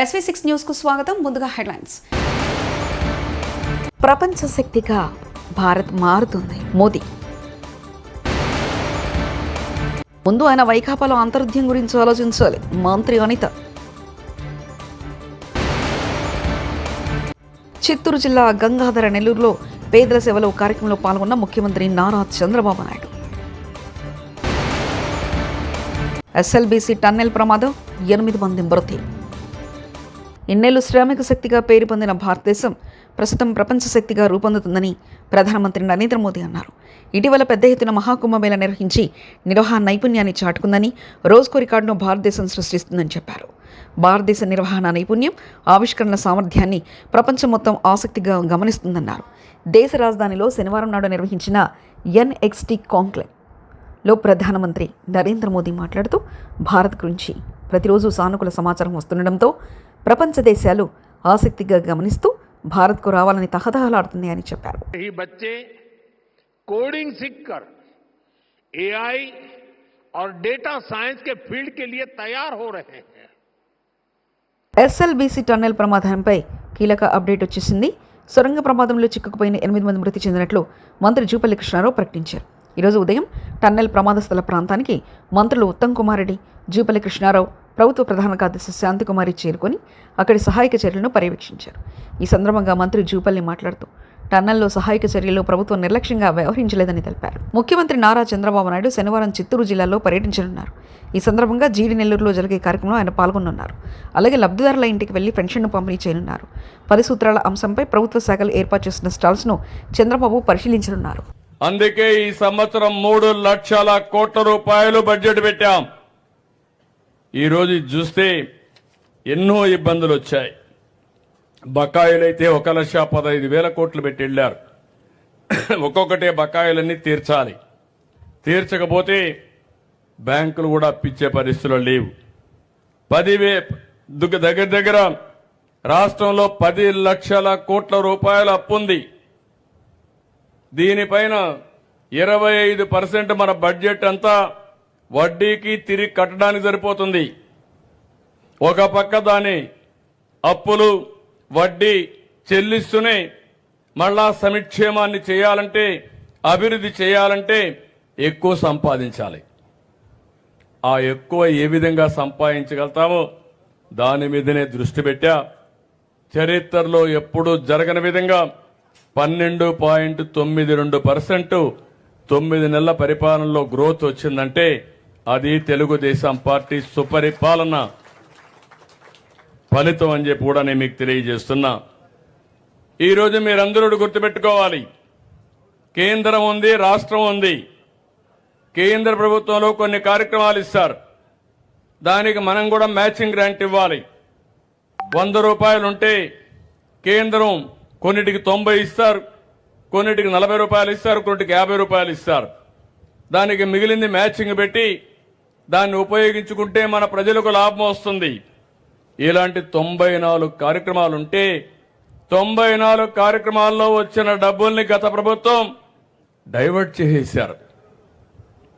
SV6 news కు స్వాగతం. ముందుగా హెడ్లైన్స్. ప్రపంచ శక్తిగా భారత్ మారుతుంది. మోదీ ముందు ఆయన వైకాపాలో అంతర్యుద్ధం గురించి ఆలోచించాలి. మంత్రి అనిత. చిత్తూరు జిల్లా గంగాధర నెల్లూరులో పేదల సేవలో కార్యక్రమంలో పాల్గొన్న ముఖ్యమంత్రి నారా చంద్రబాబు నాయుడు. SLBC టన్నెల్ ప్రమాదం, 8 మంది మృతి. ఇన్నేళ్లు శ్రామిక శక్తిగా పేరు పొందిన భారతదేశం ప్రస్తుతం ప్రపంచ శక్తిగా రూపొందుతుందని ప్రధానమంత్రి నరేంద్ర మోదీ అన్నారు. ఇటీవల పెద్ద ఎత్తున మహాకుంభమేళ నిర్వహించి నిర్వహణ నైపుణ్యాన్ని చాటుకుందని, రోజుకో రికార్డును భారతదేశం సృష్టిస్తుందని చెప్పారు. భారతదేశ నిర్వహణ నైపుణ్యం, ఆవిష్కరణల సామర్థ్యాన్ని ప్రపంచం మొత్తం ఆసక్తిగా గమనిస్తుందన్నారు. దేశ రాజధానిలో శనివారం నాడు నిర్వహించిన NXT కాంక్లేవ్లో ప్రధానమంత్రి నరేంద్ర మోదీ మాట్లాడుతూ భారత్ గురించి ప్రతిరోజు సానుకూల సమాచారం వస్తుండటంతో ప్రపంచ దేశాలు ఆసక్తిగా గమనిస్తూ భారత్కు రావాలని తహతహలాడుతుంది అని చెప్పారు. ఈ బच्चे कोडिंग सीखकर AI और डेटा साइंस के फील्ड के लिए तैयार हो रहे हैं. SLBC టన్నెల్ ప్రమాదంపై కీలక అప్డేట్ వచ్చేసింది. సొరంగ ప్రమాదంలో చిక్కుకుపోయిన 8 మంది మృతి చెందినట్లు మంత్రి జూపల్లి కృష్ణారావు ప్రకటించారు. ఈరోజు ఉదయం టన్నెల్ ప్రమాద స్థల ప్రాంతానికి మంత్రులు ఉత్తమ్ కుమార్ రెడ్డి, జూపల్లి కృష్ణారావు, ప్రభుత్వ ప్రధాన కార్యదర్శి శాంతికుమారి చేరుకొని అక్కడి సహాయక చర్యలను పర్యవేక్షించారు. ఈ సందర్భంగా మంత్రి జూపల్లి మాట్లాడుతూ టన్నెల్లో సహాయక చర్యల్లో ప్రభుత్వం నిర్లక్ష్యంగా వ్యవహరించలేదని తెలిపారు. ముఖ్యమంత్రి నారా చంద్రబాబు నాయుడు శనివారం చిత్తూరు జిల్లాలో పర్యటించనున్నారు. ఈ సందర్భంగా జీడి నెల్లూరులో జరిగే కార్యక్రమంలో ఆయన పాల్గొనున్నారు. అలాగే లబ్ధిదారుల ఇంటికి వెళ్లి పెన్షన్ను పంపిణీ చేయనున్నారు. 10 సూత్రాల అంశంపై ప్రభుత్వ శాఖలు ఏర్పాటు చేసిన స్టాల్స్ను చంద్రబాబు పరిశీలించనున్నారు. అందుకే ఈ సంవత్సరం 3 లక్షల కోట్ల రూపాయలు బడ్జెట్ పెట్టాం. ఈరోజు చూస్తే ఎన్నో ఇబ్బందులు వచ్చాయి. బకాయిలైతే 1,15,000 కోట్లు పెట్టి వెళ్ళారు. ఒక్కొక్కటే బకాయిలన్నీ తీర్చాలి. తీర్చకపోతే బ్యాంకులు కూడా అప్పిచ్చే పరిస్థితులు లేవు. దగ్గర రాష్ట్రంలో 10 లక్షల కోట్ల రూపాయల అప్పుంది. దీనిపైన 25% మన బడ్జెట్ అంతా వడ్డీకి తిరిగి కట్టడానికి సరిపోతుంది. ఒక పక్క దాని అప్పులు వడ్డీ చెల్లిస్తూనే మళ్ళా సంక్షేమాన్ని చేయాలంటే, అభివృద్ధి చేయాలంటే ఎక్కువ సంపాదించాలి. ఆ ఎక్కువ ఏ విధంగా సంపాదించగలుగుతామో దాని మీదనే దృష్టి పెట్టా. చరిత్రలో ఎప్పుడూ జరగని విధంగా 12.92% 9 నెలల పరిపాలనలో గ్రోత్ వచ్చిందంటే అది తెలుగుదేశం పార్టీ సుపరిపాలన ఫలితం అని చెప్పి కూడా నేను మీకు తెలియజేస్తున్నా. ఈరోజు మీరందరూ గుర్తుపెట్టుకోవాలి, కేంద్రం ఉంది, రాష్ట్రం ఉంది. కేంద్ర ప్రభుత్వంలో కొన్ని కార్యక్రమాలు ఇస్తారు, దానికి మనం కూడా మ్యాచింగ్ గ్రాంట్ ఇవ్వాలి. 100 రూపాయలు ఉంటే కేంద్రం కొన్నిటికి 90 ఇస్తారు, కొన్నిటికి 40 రూపాయలు ఇస్తారు, కొన్నిటికి 50 రూపాయలు ఇస్తారు. దానికి మిగిలింది మ్యాచింగ్ పెట్టి దాన్ని ఉపయోగించుకుంటే మన ప్రజలకు లాభం వస్తుంది. ఇలాంటి 94 కార్యక్రమాలుంటే 94 కార్యక్రమాల్లో వచ్చిన డబ్బుల్ని గత ప్రభుత్వం డైవర్ట్ చేసేశారు,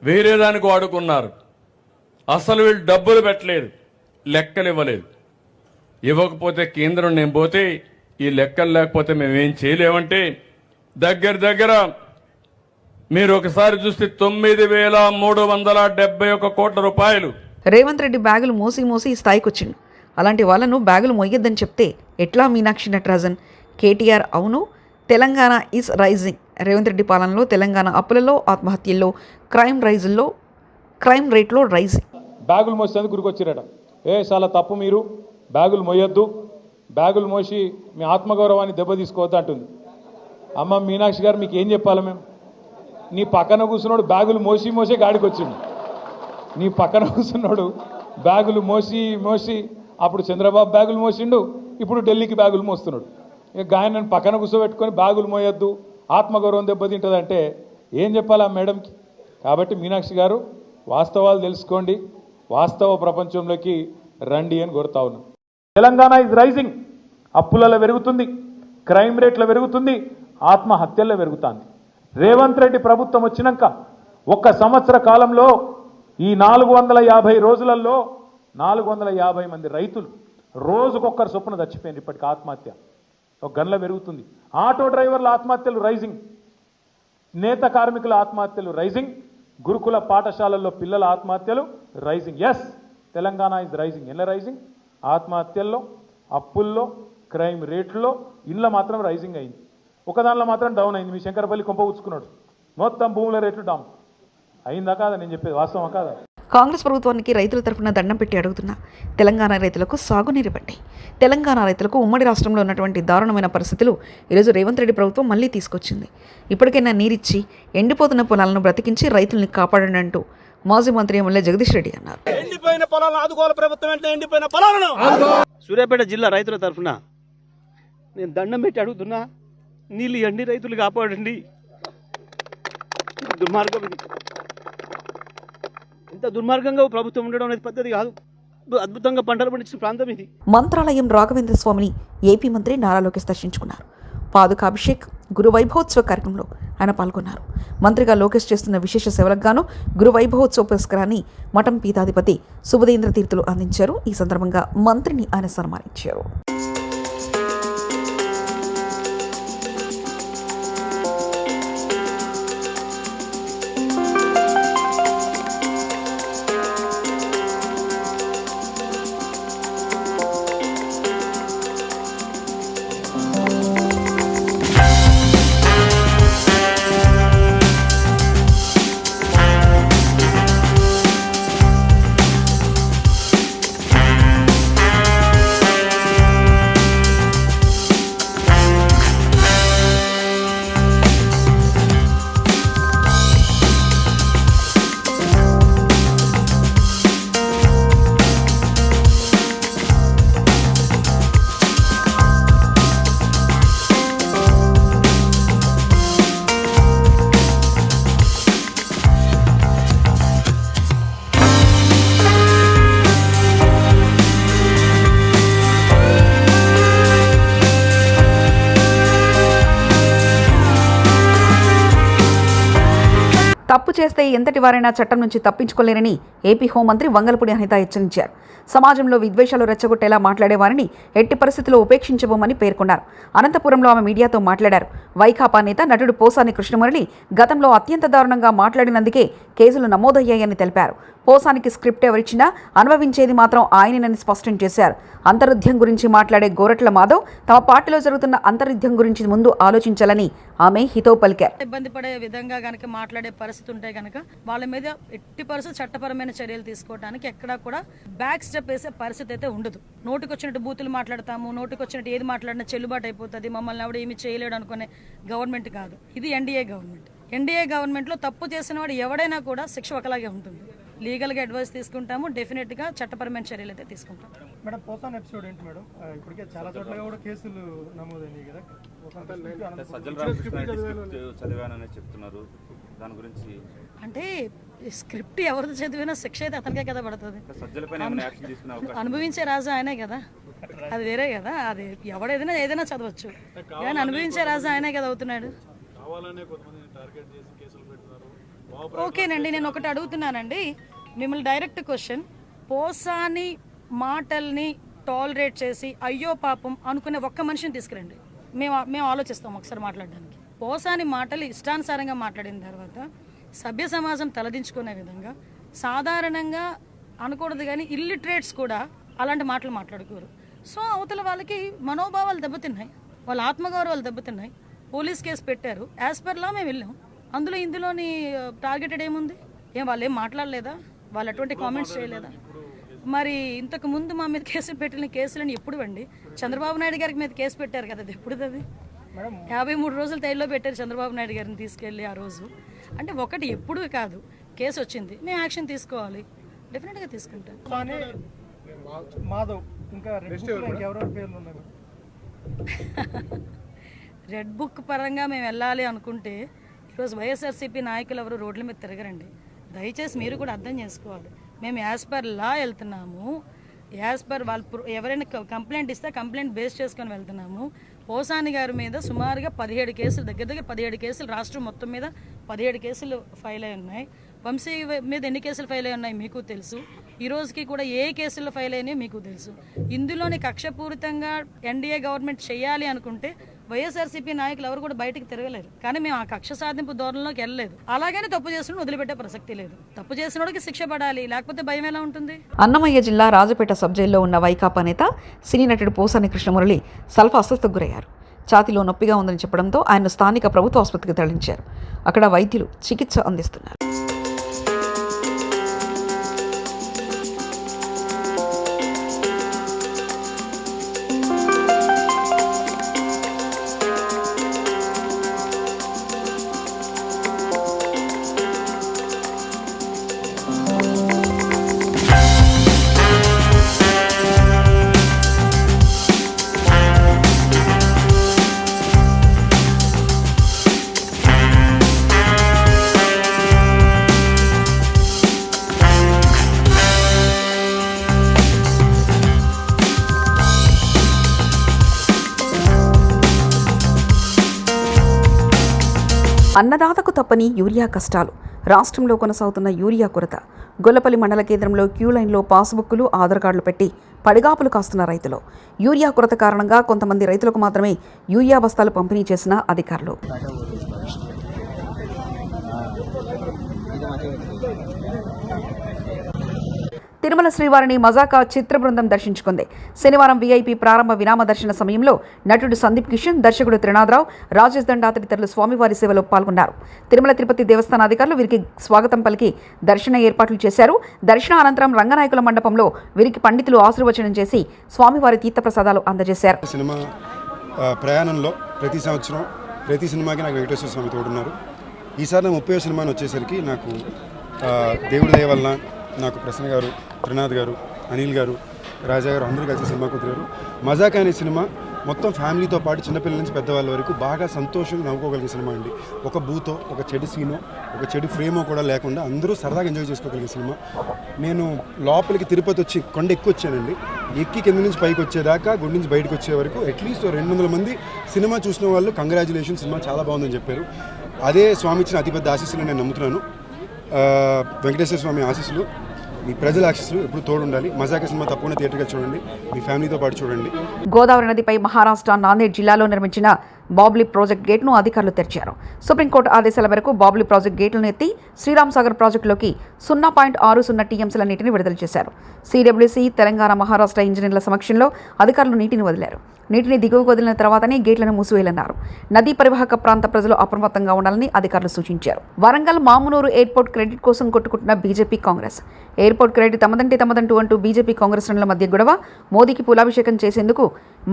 వేరే దానికి వాడుకున్నారు. అసలు వీళ్ళు డబ్బులు పెట్టలేదు, లెక్కలు ఇవ్వలేదు. ఇవ్వకపోతే కేంద్రం నేను పోతే ఈ లెక్కలు లేకపోతే మేమేం చేయలేమంటే దగ్గర మీరు ఒకసారి చూస్తే 9,371 కోట్ల రూపాయలు. రేవంత్ రెడ్డి బ్యాగులు మోసి ఈ స్థాయికి వచ్చిండు. అలాంటి వాళ్ళను బ్యాగులు మోయొద్దని చెప్తే ఎట్లా? మీనాక్షి నటరాజన్. KTR అవును, తెలంగాణ ఈజ్ రైజింగ్. రేవంత్ రెడ్డి పాలనలో తెలంగాణ అప్పులలో, ఆత్మహత్యల్లో, క్రైమ్ రేట్లో రైజింగ్. బ్యాగులు మోసేందుకు గురికొచ్చిరట. చాలా తప్పు, మీరు బ్యాగులు మోయొద్దు, బ్యాగులు మోసి మీ ఆత్మగౌరవాన్ని దెబ్బతీసుకోవద్దు అంటుంది. అమ్మ మీనాక్షి గారు, మీకు ఏం చెప్పాలి మేము? నీ పక్కన కూర్చున్నాడు బ్యాగులు మోసే గాడికి వచ్చిండు. నీ పక్కన కూర్చున్నాడు బ్యాగులు మోసి అప్పుడు చంద్రబాబు బ్యాగులు మోసిండు, ఇప్పుడు ఢిల్లీకి బ్యాగులు మోస్తున్నాడు. ఇక గాయనను పక్కన కూర్చోబెట్టుకొని బ్యాగులు మోయొద్దు, ఆత్మగౌరవం దెబ్బతింటుందంటే ఏం చెప్పాలి ఆ మేడంకి? కాబట్టి మీనాక్షి గారు, వాస్తవాలు తెలుసుకోండి, వాస్తవ ప్రపంచంలోకి రండి అని కోరుతా ఉన్నాను. Telangana is rising. అప్పులలో పెరుగుతుంది, క్రైమ్ రేట్లో పెరుగుతుంది, ఆత్మహత్యల్లో పెరుగుతుంది. రేవంత్ రెడ్డి ప్రభుత్వం వచ్చినాక 1 సంవత్సర కాలంలో ఈ 450 రోజులలో 450 మంది రైతులు రోజుకొక్కరు చొప్పున చచ్చిపోయింది ఇప్పటికి ఆత్మహత్య ఒక గన్ల పెరుగుతుంది. ఆటో డ్రైవర్ల ఆత్మహత్యలు రైజింగ్, నేత కార్మికుల ఆత్మహత్యలు రైజింగ్, గురుకుల పాఠశాలల్లో పిల్లల ఆత్మహత్యలు rising. Yes, Telangana is rising. ఎలా రైజింగ్? ఆత్మహత్యల్లో, అప్పుల్లో, క్రైమ్ రేట్లో, ఇళ్ళ మాత్రం రైజింగ్ అయింది. ఒకదానిలో మాత్రం డౌన్ అయింది. మీ శంకరపల్లి కొంప ఉచ్చుకున్నాడు, మొత్తం భూముల రేట్లు డౌన్ అయిందా కాదా? నేను చెప్పేది వాస్తవం కాదా? కాంగ్రెస్ ప్రభుత్వానికి రైతుల తరఫున దండం పెట్టి అడుగుతున్నా, తెలంగాణ రైతులకు సాగునీరు ఇవ్వండి. తెలంగాణ రైతులకు ఉమ్మడి రాష్ట్రంలో ఉన్నటువంటి దారుణమైన పరిస్థితులు ఈరోజు రేవంత్ రెడ్డి ప్రభుత్వం మళ్ళీ తీసుకొచ్చింది. ఇప్పటికైనా నీరిచ్చి ఎండిపోతున్న పొలాలను బ్రతికించి రైతుల్ని కాపాడండి అంటూ మాజీ మంత్రి ఎమ్మెల్యే జగదీష్ రెడ్డి అన్నారు. ఎండిపోయిన పొలాలను ఆదుకోవాలి ప్రభుత్వం, అంటే ఎండిపోయిన పొలాలను. సూర్యాపేట జిల్లా రైతుల తరఫున నేను దండం పెట్టి అడుగుతున్నా, నీళ్ళు ఇవ్వండి, రైతులు కాపాడండి. దుర్మార్గం ఇది. ఇంత దుర్మార్గంగా ప్రభుత్వం ఉండడం అనేది పద్ధతి కాదు. అద్భుతంగా పంటలు పండించిన ప్రాంతం ఇది. మంత్రాలయం రాఘవేంద్ర స్వామిని ఏపీ మంత్రి నారా లోకేష్ దర్శించుకున్నారు. పాదుకాభిషేక్, గురు వైభవోత్సవ కార్యక్రమంలో ఆయన పాల్గొన్నారు. మంత్రిగా లోకేష్ చేస్తున్న విశేష సేవలకు గాను గురు వైభవోత్సవ పురస్కారాన్ని మఠం పీఠాధిపతి సుబుధేంద్ర తీర్థులు అందించారు. ఈ సందర్భంగా మంత్రిని ఆయన సన్మానించారు. తప్పు చేస్తే ఎంతటి వారైనా చట్టం నుంచి తప్పించుకోలేరని ఏపీ హోంమంత్రి వంగలపూడి అనిత హెచ్చరించారు. సమాజంలో విద్వేషాలు రెచ్చగొట్టేలా మాట్లాడే వారిని ఎట్టి పరిస్థితుల్లో ఉపేక్షించబోమని పేర్కొన్నారు. అనంతపురంలో ఆమె మీడియాతో మాట్లాడారు. వైకాపా నేత నటుడు పోసాని కృష్ణమురళి గతంలో అత్యంత దారుణంగా మాట్లాడినందుకే కేసులు నమోదయ్యాయని తెలిపారు. పోసానికి స్క్రిప్ట్ ఎవరిచ్చినా అనుభవించేది మాత్రం ఆయనేనని స్పష్టం చేశారు. అంతర్యుద్ధం గురించి మాట్లాడే గోరట్ల మాధవ్ తమ పార్టీలో జరుగుతున్న అంతర్యుద్ధం గురించి ముందు ఆలోచించాలని ఆమె హితవు పలికారు. ఇబ్బంది పడే విధంగా గనక మాట్లాడే పరిస్థితి ఉంటే గనక వాళ్ళ మీద ఎట్టి పరిస్థితి చట్టపరమైన చర్యలు తీసుకోవడానికి ఎక్కడా కూడా బ్యాక్ స్టెప్ వేసే పరిస్థితి అయితే ఉండదు. నోటికొచ్చినట్టు బూతులు మాట్లాడతాము, నోటికొచ్చినట్టు ఏది మాట్లాడినా చెల్లుబాటు అయిపోతుంది, మమ్మల్ని ఎవడు ఏమి చేయలేడు అనుకునే గవర్నమెంట్ కాదు ఇది. NDA government. ఎన్డీఏ గవర్నమెంట్లో తప్పు చేసిన వాడు ఎవడైనా కూడా శిక్ష ఒకలాగే ఉంటుంది. లీగల్గా అడ్వైస్ తీసుకుంటాము, డెఫినెట్గా చట్టపరమైన చర్యలు అయితే తీసుకుంటాం. మేడం పోసాన్ ఎపిసోడ్ ఏంటి మేడం? ఇప్పటికే చాలా చోట్ల కూడా కేసులు నమోదైనాయి కదా. చదివానని చెప్తున్నారు, దాని గురించి అంటే స్క్రిప్ట్ ఎవరిది చదివినా శిక్ష అయితే అతనికే కదా పడుతుంది. అనుభవించే రాజు ఆయనే కదా, అది వేరే కదా. అది ఎవడేదైనా ఏదైనా చదవచ్చు, కానీ అనుభవించే రాజు ఆయనే కదా అవుతున్నాడు. ఓకేనండి, నేను ఒకటి అడుగుతున్నానండి మిమ్మల్ని, డైరెక్ట్ క్వశ్చన్. పోసాని మాటల్ని టాలరేట్ చేసి అయ్యో పాపం అనుకునే ఒక్క మనిషిని తీసుకురండి, మేము ఆలోచిస్తాం ఒకసారి మాట్లాడడానికి. పోసాని మాటలు ఇష్టానుసారంగా మాట్లాడిన తర్వాత సభ్య సమాజం తలదించుకునే విధంగా సాధారణంగా అనకూడదు, కానీ ఇల్లిటరేట్స్ కూడా అలాంటి మాటలు మాట్లాడుకోరు. సో అవతల వాళ్ళకి మనోభావాలు దెబ్బతిన్నాయి, వాళ్ళ ఆత్మగౌరవాలు దెబ్బతిన్నాయి. పోలీస్ కేసు పెట్టారు, యాజ్ పర్ లా మేము వెళ్ళాం. అందులో ఇందులోని టార్గెటెడ్ ఏముంది? వాళ్ళు ఏం మాట్లాడలేదా? వాళ్ళు అటువంటి కామెంట్స్ చేయలేదా? మరి ఇంతకు ముందు మా మీద కేసులు పెట్టిన కేసులని ఎప్పుడు అండి? చంద్రబాబు నాయుడు గారికి మీద కేసు పెట్టారు కదా, అది ఎప్పుడు? అది 53 రోజులు తైల్లో పెట్టారు చంద్రబాబు నాయుడు గారిని తీసుకెళ్ళి ఆ రోజు. అంటే ఒకటి ఎప్పుడు కాదు, కేసు వచ్చింది, మేము యాక్షన్ తీసుకోవాలి, డెఫినెట్గా తీసుకుంటాం. మాధవ్ ఇంకా ఎవరెవరి పేర్లు ఉన్నాయి? రెడ్ బుక్ పరంగా మేము వెళ్ళాలి అనుకుంటే ఈరోజు వైఎస్ఆర్సీపీ నాయకులు ఎవరు రోడ్ల మీద తిరగరండి. దయచేసి మీరు కూడా అర్థం చేసుకోవాలి. మేము యాజ్ పర్ లా వెళ్తున్నాము, యాజ్ పర్ వాళ్ళు ఎవరైనా కంప్లైంట్ ఇస్తే కంప్లైంట్ బేస్ చేసుకొని వెళ్తున్నాము. పోసాని గారి మీద సుమారుగా 17 కేసులు, దగ్గర 17 కేసులు రాష్ట్రం మొత్తం మీద 17 కేసులు ఫైల్ అయి ఉన్నాయి. వంశీ మీద ఎన్ని కేసులు ఫైల్ అయి ఉన్నాయి మీకు తెలుసు. ఈ రోజుకి కూడా ఏ కేసులు ఫైల్ అయినాయో మీకు తెలుసు. ఇందులోని కక్షపూరితంగా ఎన్డీఏ గవర్నమెంట్ చేయాలి అనుకుంటే వైఎస్ఆర్సీపీ నాయకులు ఎవరు కూడా బయటకు తిరగలేరు. కానీ మేము ఆ కక్ష సాధింపు ధోరణిలోకి వెళ్ళలేదు. అలాగని తప్పు చేసిన వదిలిపెట్టే ప్రసక్తి లేదు. తప్పు చేసినోడికి శిక్ష పడాలి, లేకపోతే భయం ఎలా ఉంటుంది? అన్నమయ్య జిల్లా రాజపేట సబ్ జైల్లో ఉన్న వైకాపా నేత సినీ నటుడు పోసాని కృష్ణమురళి స్వల్ప అస్వస్థతకు గురయ్యారు. ఛాతీలో నొప్పిగా ఉందని చెప్పడంతో ఆయన స్థానిక ప్రభుత్వ ఆసుపత్రికి తరలించారు. అక్కడ వైద్యులు చికిత్స అందిస్తున్నారు. అన్నదాతకు తప్పని యూరియా కష్టాలు. రాష్ట్రంలో కొనసాగుతున్న యూరియా కొరత. గొల్లపల్లి మండల కేంద్రంలో క్యూ లైన్లో పాస్బుక్లు, ఆధార్ కార్డులు పెట్టి పడిగాపులు కాస్తున్న రైతులు. యూరియా కొరత కారణంగా కొంతమంది రైతులకు మాత్రమే యూరియా బస్తాలు పంపిణీ చేసిన అధికారులు. తిరుమల శ్రీవారిని మజాకా చిత్ర బృందం దర్శించుకుంది. శనివారం వీఐపీ ప్రారంభ విరామ దర్శన సమయంలో నటుడు సందీప్ కిషన్, దర్శకుడు త్రినాథరావు, రాజేష్ దండా తదితరులు స్వామివారి సేవలో పాల్గొన్నారు. తిరుమల తిరుపతి దేవస్థాన అధికారులు వీరికి స్వాగతం పలికి దర్శన ఏర్పాట్లు చేశారు. దర్శన అనంతరం రంగనాయకుల మండపంలో వీరికి పండితులు ఆశీర్వచనం చేసి స్వామివారి తీర్థప్రసాదాలు అందజేశారు. సినిమా ప్రయాణంలో ప్రతి సినిమాకి నాకు వెంకటేశ్వర స్వామి తోడున్నారు. ఈసారి నా 30వ సినిమాని వచ్చేసరికి నాకు దేవుడి దయ వలన నాకు ప్రసన్న గారు, త్రినాథ్ గారు, అనిల్ గారు, రాజా గారు అందరూ కలిసి సినిమా కుదిరారు. మజాక్ అనే సినిమా మొత్తం ఫ్యామిలీతో పాటు చిన్నపిల్లల నుంచి పెద్దవాళ్ళ వరకు బాగా సంతోషంగా నవ్వుకోగలిగే సినిమా అండి. ఒక బూతో, ఒక చెడు సీనో, ఒక చెడు ఫ్రేమో కూడా లేకుండా అందరూ సరదాగా ఎంజాయ్ చేసుకోగలిగే సినిమా. నేను లోపలికి తిరుపతి వచ్చి కొండ ఎక్కువ వచ్చానండి. ఎక్కి కింద నుంచి పైకి వచ్చేదాకా, గుడి నుంచి బయటకు వచ్చే వరకు అట్లీస్ట్ 200 మంది సినిమా చూసిన వాళ్ళు కంగ్రాచులేషన్, సినిమా చాలా బాగుందని చెప్పారు. అదే స్వామి ఇచ్చిన అతిపెద్ద ఆశీస్సులు నేను నమ్ముతున్నాను. వెంకటేశ్వర స్వామి ఆశీస్సులు, మీ ప్రజల ఆశీస్సులు ఎప్పుడు తోడు ఉండాలి. మజాకా సినిమా తప్పకుండా థియేటర్గా చూడండి, మీ ఫ్యామిలీతో పాటు చూడండి. గోదావరి నదిపై మహారాష్ట్ర నాందేడ్ జిల్లాలో నిర్మించిన బాబ్లీ ప్రాజెక్ట్ గేట్ను అధికారులు తెరిచారు. సుప్రీంకోర్టు ఆదేశాల మేరకు బాబ్లీ ప్రాజెక్ట్ గేట్లను ఎత్తి శ్రీరామ్ సాగర్ ప్రాజెక్టులోకి 0.60 టీఎంసీల నీటిని విడుదల చేశారు. సిడబ్ల్యూసీ, తెలంగాణ, మహారాష్ట్ర ఇంజనీర్ల సమక్షంలో అధికారులు నీటిని వదిలారు. నీటిని దిగువకు వదిలిన తర్వాతనే గేట్లను మూసివేయాలన్నారు. నదీ పరివాహక ప్రాంత ప్రజలు అప్రమత్తంగా ఉండాలని అధికారులు సూచించారు. వరంగల్ మామునూరు ఎయిర్పోర్ట్ క్రెడిట్ కోసం కొట్టుకుంటున్న బీజేపీ, కాంగ్రెస్. ఎయిర్పోర్ట్ క్రెడిట్ తమదంటూ అంటూ బీజేపీ, కాంగ్రెస్ శ్రేణుల మధ్య గొడవ. మోదీకి పూలాభిషేకం చేసేందుకు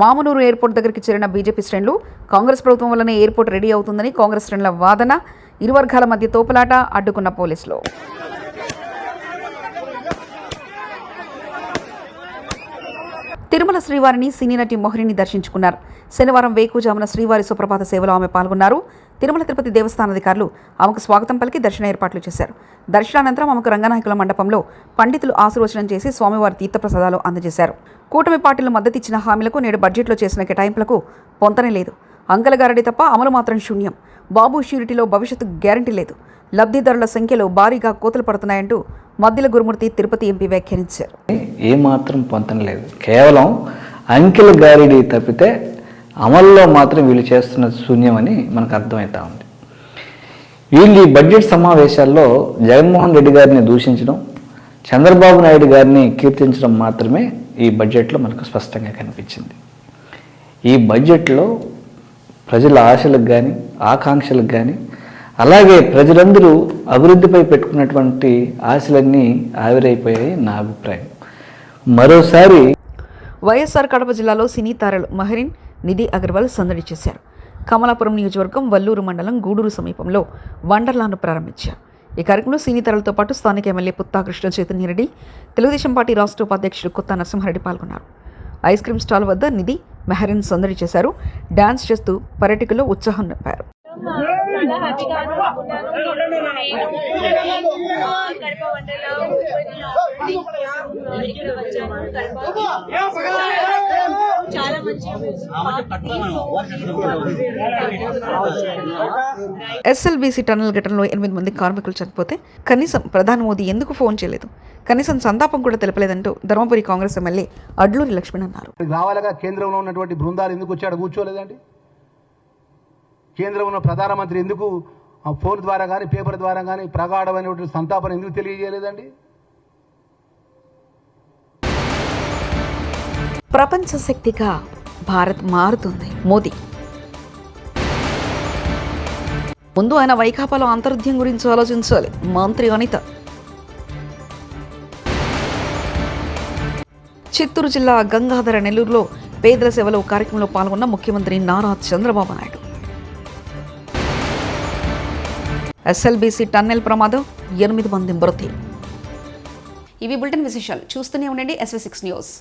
మామునూరు ఎయిర్పోర్ట్ దగ్గరికి చేరిన బీజేపీ శ్రేణులు కాంగ్రెస్ ప్రభుత్వం వల్లనే ఎయిర్పోర్ట్ రెడీ అవుతుందని కాంగ్రెస్ శ్రేణుల వాదన. ఇరు వర్గాల మధ్య తోపులాట, అడ్డుకున్న పోలీసులు. తిరుమల శ్రీవారిని సినీ నటి మొహరిని దర్శించుకున్నారు. శనివారం వేకుజామున శ్రీవారి సుప్రభాత సేవలో ఆమె పాల్గొన్నారు. తిరుమల తిరుపతి దేవస్థాన అధికారులు ఆమెకు స్వాగతం పలికి దర్శన ఏర్పాట్లు చేశారు. దర్శనానంతరం ఆమెకు రంగనాయకుల మండపంలో పండితులు ఆశీర్వచనం చేసి స్వామివారి తీర్థప్రసాదాలు అందజేశారు. కూటమి పార్టీలు మద్దతిచ్చిన హామీలకు నేడు బడ్జెట్లో చేసిన కేటాయింపులకు పొంతనే లేదు. అంగలగారడి తప్ప అమలు మాత్రం శూన్యం. బాబు ష్యూరిటీలో భవిష్యత్తు గ్యారంటీ లేదు. లబ్ధిదారుల సంఖ్యలో భారీగా కోతలు పడుతున్నాయంటూ మద్దిల గురుమూర్తి తిరుపతి ఎంపీ వ్యాఖ్యానించారు. ఏమాత్రం పొంతన లేదు. కేవలం అంకెల గారిడి తప్పితే అమల్లో మాత్రం వీళ్ళు చేస్తున్న శూన్యమని మనకు అర్థమవుతా ఉంది. వీళ్ళు ఈ బడ్జెట్ సమావేశాల్లో జగన్మోహన్ రెడ్డి గారిని దూషించడం, చంద్రబాబు నాయుడు గారిని కీర్తించడం మాత్రమే ఈ బడ్జెట్లో మనకు స్పష్టంగా కనిపించింది. ఈ బడ్జెట్లో ప్రజల ఆశలకు కానీ, ఆకాంక్షలకు కానీ, అలాగే ప్రజలందరూ అభివృద్ధిపై పెట్టుకున్నటువంటి ఆశలన్నీ ఆవిరైపోయాయి నా అభిప్రాయం. మరోసారి వైఎస్ఆర్ కడప జిల్లాలో సినీ తారలు మహరిన్, నిధి అగర్వాల్ సందడి చేశారు. కమలాపురం నియోజకవర్గం వల్లూరు మండలం గూడూరు సమీపంలో వండర్లాను ప్రారంభించారు. ఈ కార్యక్రమంలో సినీ తారలతో పాటు స్థానిక ఎమ్మెల్యే పుత్తా కృష్ణ చైతన్యరెడ్డి, తెలుగుదేశం పార్టీ రాష్ట్ర ఉపాధ్యక్షుడు కొత్త నరసింహారెడ్డి పాల్గొన్నారు. ఐస్ క్రీమ్ స్టాల్ వద్ద నిధి, మెహరిన్ సందడి చేశారు. డాన్స్ చేస్తూ పర్యాటకుల్లో ఉత్సాహం నింపారు. చాలా హ్యాపీగా అనుకుంటున్నాను. కడప వండర్లా ఇక్కడ వచ్చాను. కడప చాలా మంచి ఎస్ఎల్బీసీ టన్నెల్ ఘటనలో 8 మంది కార్మికులు చనిపోతే కనీసం ప్రధాని మోదీ ఎందుకు ఫోన్ చేయలేదు, కనీసం సంతాపం కూడా తెలపలేదంటూ ధర్మపురి కాంగ్రెస్ ఎమ్మెల్యే అడ్లూరి లక్ష్మణ్ అన్నారు. రావాలగా కేంద్రంలో ఉన్నటువంటి బృందాలు ఎందుకు వచ్చాడు కూర్చోలేదండి? కేంద్రంలో ఉన్న ప్రధానమంత్రి ఎందుకు ఫోన్ ద్వారా కానీ పేపర్ ద్వారా కానీ ప్రగాఢమైనటువంటి సంతాపన ఎందుకు తెలియజేయలేదండి? ప్రపంచ శక్తిగా భారత్ మారుతుంది మోదీ. ముందు ఆయన వైకాపాలో అంతర్ధ్యం గురించి ఆలోచించాలి మంత్రి అనిత. చిత్తూరు జిల్లా గంగాధర నెల్లూరులో పేదల సేవలో కార్యక్రమంలో పాల్గొన్న ముఖ్యమంత్రి నారా చంద్రబాబు నాయుడు. ఎస్ఎల్బీసీ టన్నెల్ ప్రమాదం 8 మంది మృతి. ఇవి బులెటిన్ విశేషాలు. చూస్తూనే ఉండండి SV6 న్యూస్.